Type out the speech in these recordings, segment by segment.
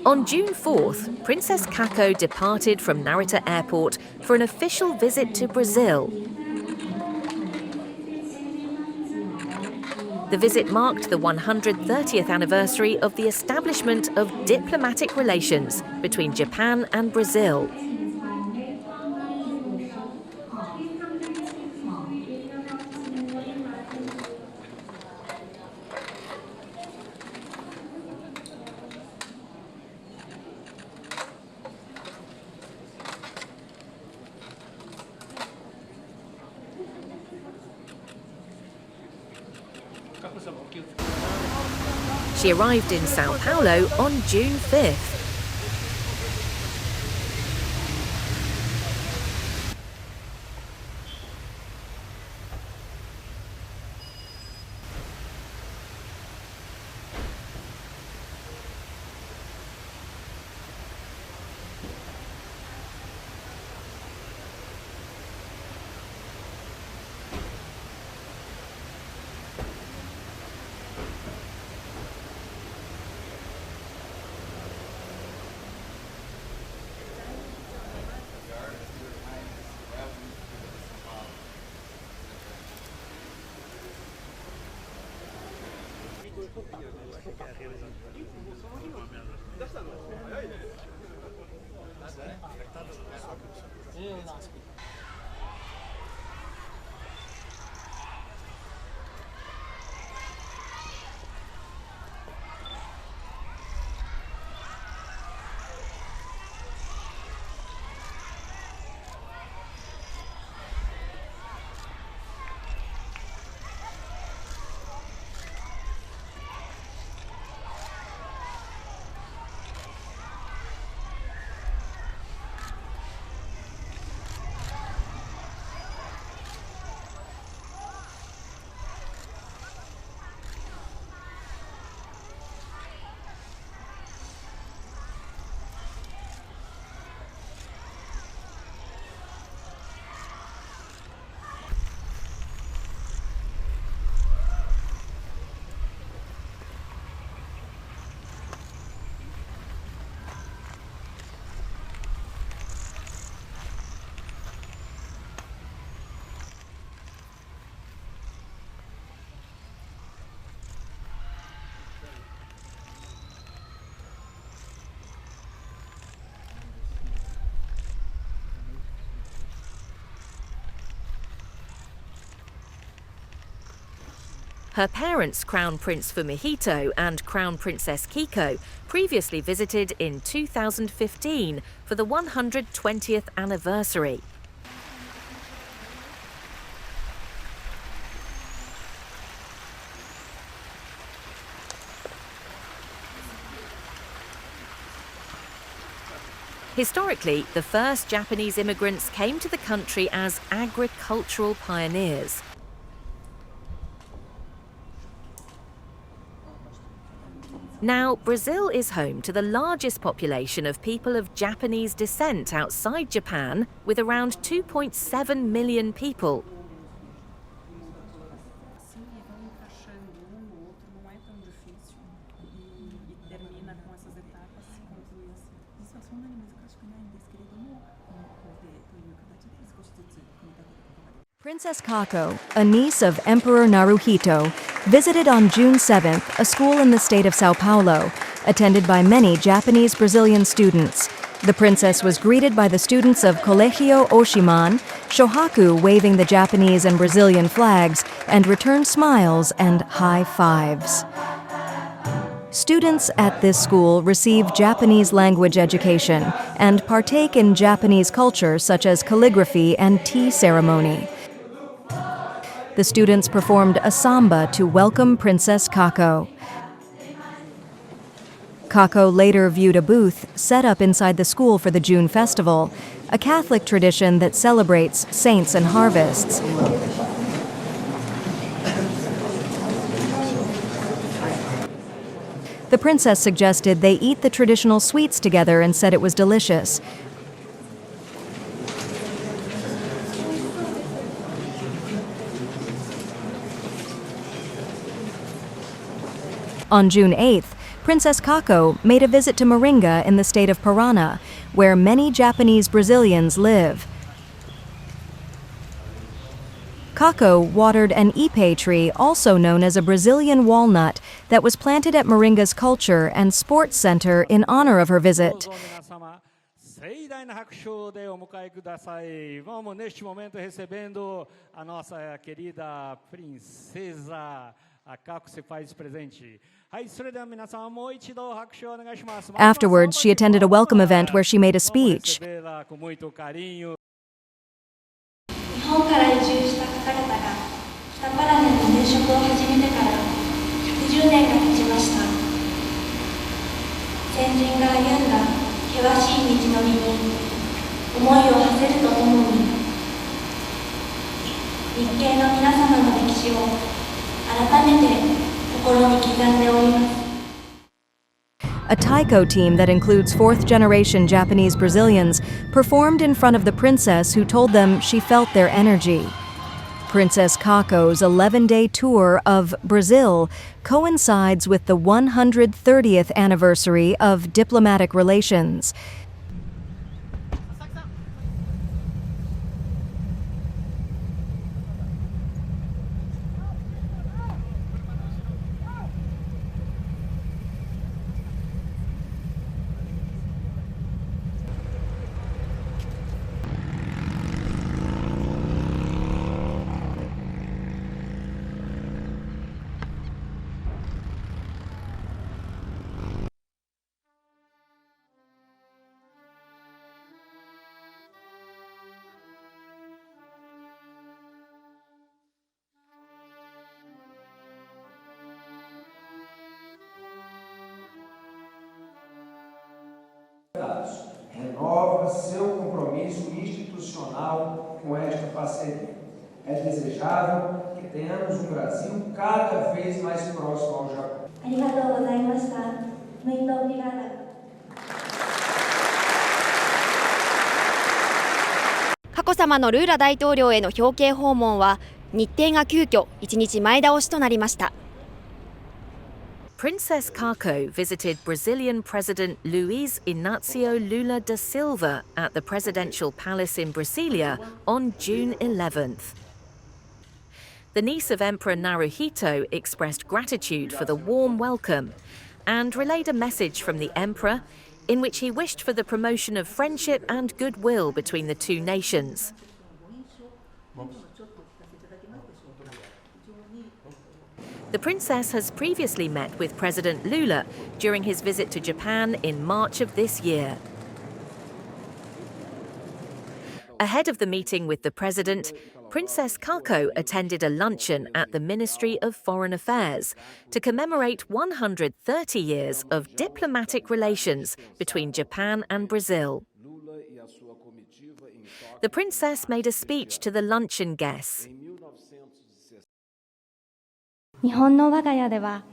On June 4th, Princess Kako departed from Narita Airport for an official visit to Brazil. The visit marked the 130th anniversary of the establishment of diplomatic relations between Japan and Brazil. She arrived in Sao Paulo on June 5th. Her parents, Crown Prince Fumihito and Crown Princess Kako, previously visited in 2015 for the 120th anniversary. Historically, the first Japanese immigrants came to the country as agricultural pioneers. Now, Brazil is home to the largest population of people of Japanese descent outside Japan, with around 2.7 million people. Princess Kako, a niece of Emperor Naruhito, visited on June 7th a school in the state of Sao Paulo, attended by many Japanese Brazilian students. The princess was greeted by the students of Colegio Oshiman, Shohaku waving the Japanese and Brazilian flags, and returned smiles and high fives. Students at this school receive Japanese language education and partake in Japanese culture such as calligraphy and tea ceremony. The students performed a samba to welcome Princess Kako. Kako later viewed a booth set up inside the school for the June festival, a Catholic tradition that celebrates saints and harvests. The princess suggested they eat the traditional sweets together and said it was delicious. On June 8th, Princess Kako made a visit to Maringa in the state of Parana, where many Japanese Brazilians live. Kako watered an ipe tree, also known as a Brazilian walnut, that was planted at Maringa's Culture and Sports Center in honor of her visit. 盛大な拍手でお迎えください。Vamos neste momento recebendo a nossa querida princesa Kako se faz presente. Afterwards, she attended a welcome event where she made a speech. 日本から移住した方々が北パラネの入植を始めてから110年が経ちました。先人が歩んだ険しい道のりに思いを馳せるとともに日系の皆様の歴史を改めて心に刻んでおります。A taiko team that includes fourth-generation Japanese Brazilians performed in front of the princess, who told them she felt their energy. Princess Kako's 11-day tour of Brazil coincides with the 130th anniversary of diplomatic relations. Renova seu compromisso institucional com esta parceria. É desejável que tenhamos um Brasil cada vez mais próximo ao Japão. ありがとうございました。Muito obrigada. 佳子さまのルーラ大統領への表敬訪問は日程が急遽1日前倒しとなりました。Princess Kako visited Brazilian President Luiz Inacio Lula da Silva at the presidential palace in Brasilia on June 11th. The niece of Emperor Naruhito expressed gratitude for the warm welcome and relayed a message from the emperor in which he wished for the promotion of friendship and goodwill between the two nations. The princess has previously met with President Lula during his visit to Japan in March of this year. Ahead of the meeting with the president, Princess Kako attended a luncheon at the Ministry of Foreign Affairs to commemorate 130 years of diplomatic relations between Japan and Brazil. The princess made a speech to the luncheon guests. 日本の我が家では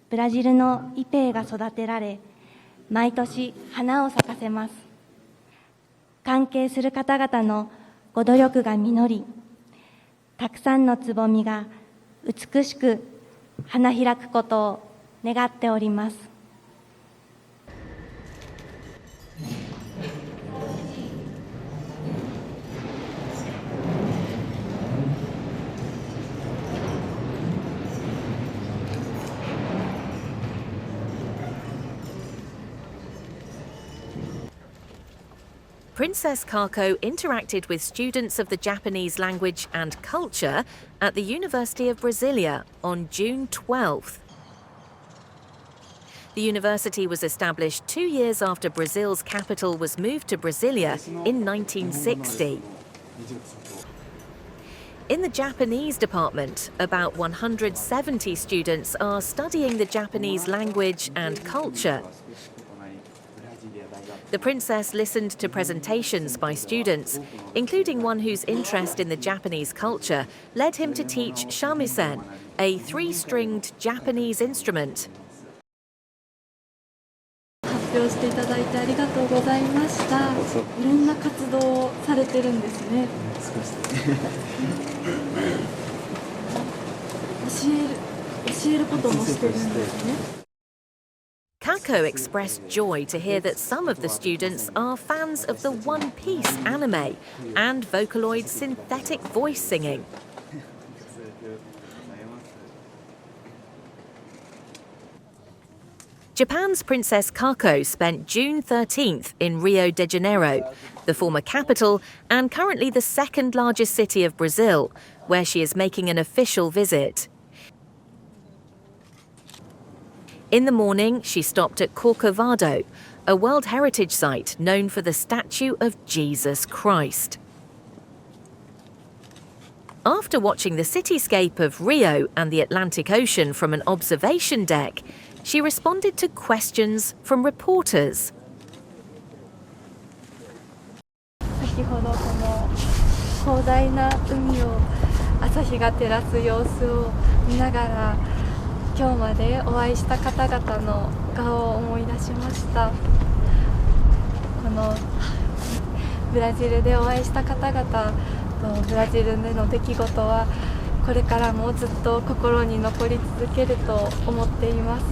ブラジルのイペイが育てられ、毎年花を咲かせます。関係する方々のご努力が実り、たくさんのつぼみが美しく花開くことを願っております。Princess Kako interacted with students of the Japanese language and culture at the University of Brasilia on June 12th. The university was established 2 years after Brazil's capital was moved to Brasilia in 1960. In the Japanese department, about 170 students are studying the Japanese language and culture. The princess listened to presentations by students, including one whose interest in the Japanese culture led him to teach shamisen, a 3-stringed Japanese instrument. 発表していただいてありがとうございました。いろんな活動をされてるんですね。教えることもしてるんですね。Kako expressed joy to hear that some of the students are fans of the One Piece anime and Vocaloid's synthetic voice singing. Japan's Princess Kako spent June 13th in Rio de Janeiro, the former capital and currently the second largest city of Brazil, where she is making an official visit. In the morning, she stopped at Corcovado, a World Heritage Site known for the statue of Jesus Christ. After watching the cityscape of Rio and the Atlantic Ocean from an observation deck, she responded to questions from reporters. 先ほどこの広大な海を朝日が照らす様子を見ながら今日までお会いした方々の顔を思い出しました。このブラジルでお会いした方々とブラジルでの出来事はこれからもずっと心に残り続けると思っています。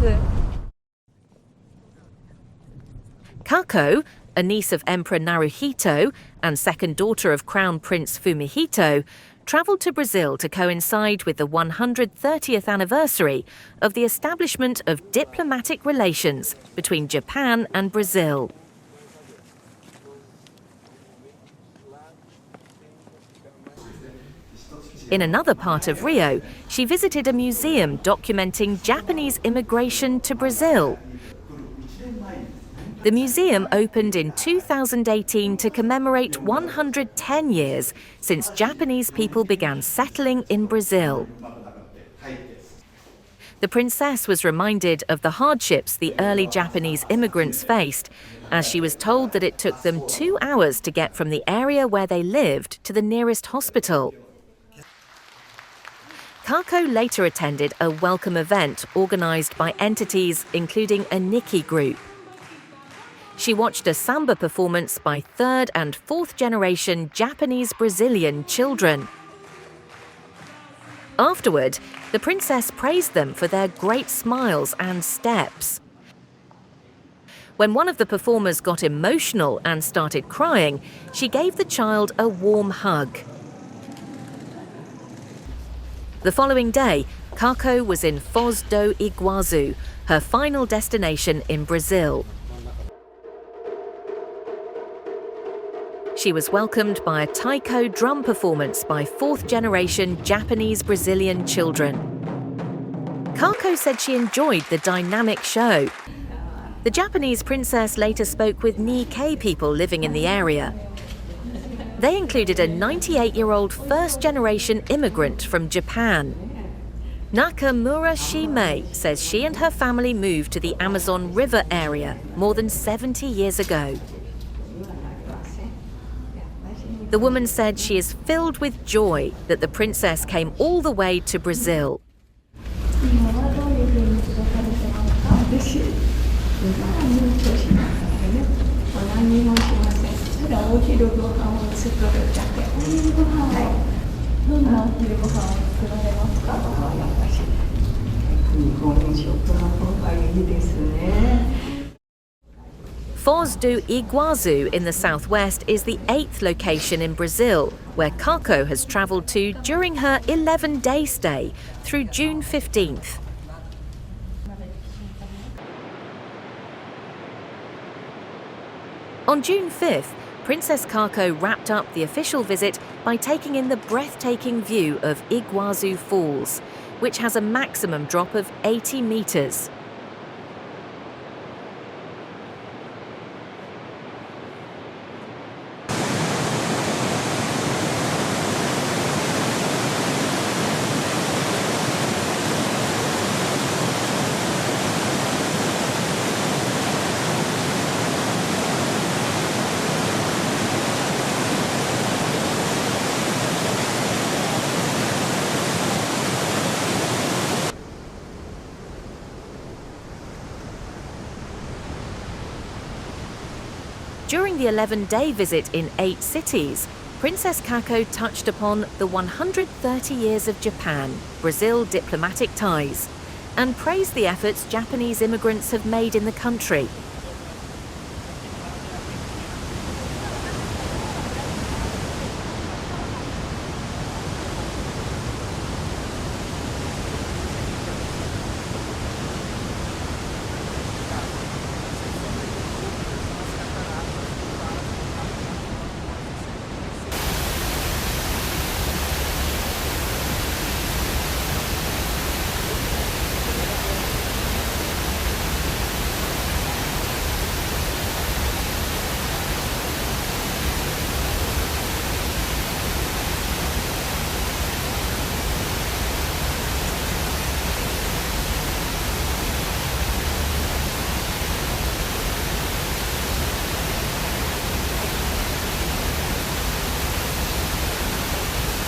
Kako, a niece of Emperor Naruhito and second daughter of Crown Prince Fumihito, travelled to Brazil to coincide with the 130th anniversary of the establishment of diplomatic relations between Japan and Brazil. In another part of Rio, she visited a museum documenting Japanese immigration to Brazil. The museum opened in 2018 to commemorate 110 years since Japanese people began settling in Brazil. The princess was reminded of the hardships the early Japanese immigrants faced, as she was told that it took them 2 hours to get from the area where they lived to the nearest hospital. Kako later attended a welcome event organised by entities including a Nikki group. She watched a samba performance by third and fourth generation Japanese Brazilian children. Afterward, the princess praised them for their great smiles and steps. When one of the performers got emotional and started crying, she gave the child a warm hug. The following day, Kako was in Foz do Iguazu, her final destination in Brazil. She was welcomed by a taiko drum performance by fourth-generation Japanese Brazilian children. Kako said she enjoyed the dynamic show. The Japanese princess later spoke with Nikkei people living in the area. They included a 98-year-old first-generation immigrant from Japan. Nakamura Shimei says she and her family moved to the Amazon River area more than 70 years ago. The woman said she is filled with joy that the princess came all the way to Brazil. Foz do Iguazu in the southwest is the 8th location in Brazil, where Kako has travelled to during her 11-day stay through June 15th. On June 5th, Princess Kako wrapped up the official visit by taking in the breathtaking view of Iguazu Falls, which has a maximum drop of 80 metres. During the 11-day visit in 8 cities, Princess Kako touched upon the 130 years of Japan-Brazil diplomatic ties and praised the efforts Japanese immigrants have made in the country.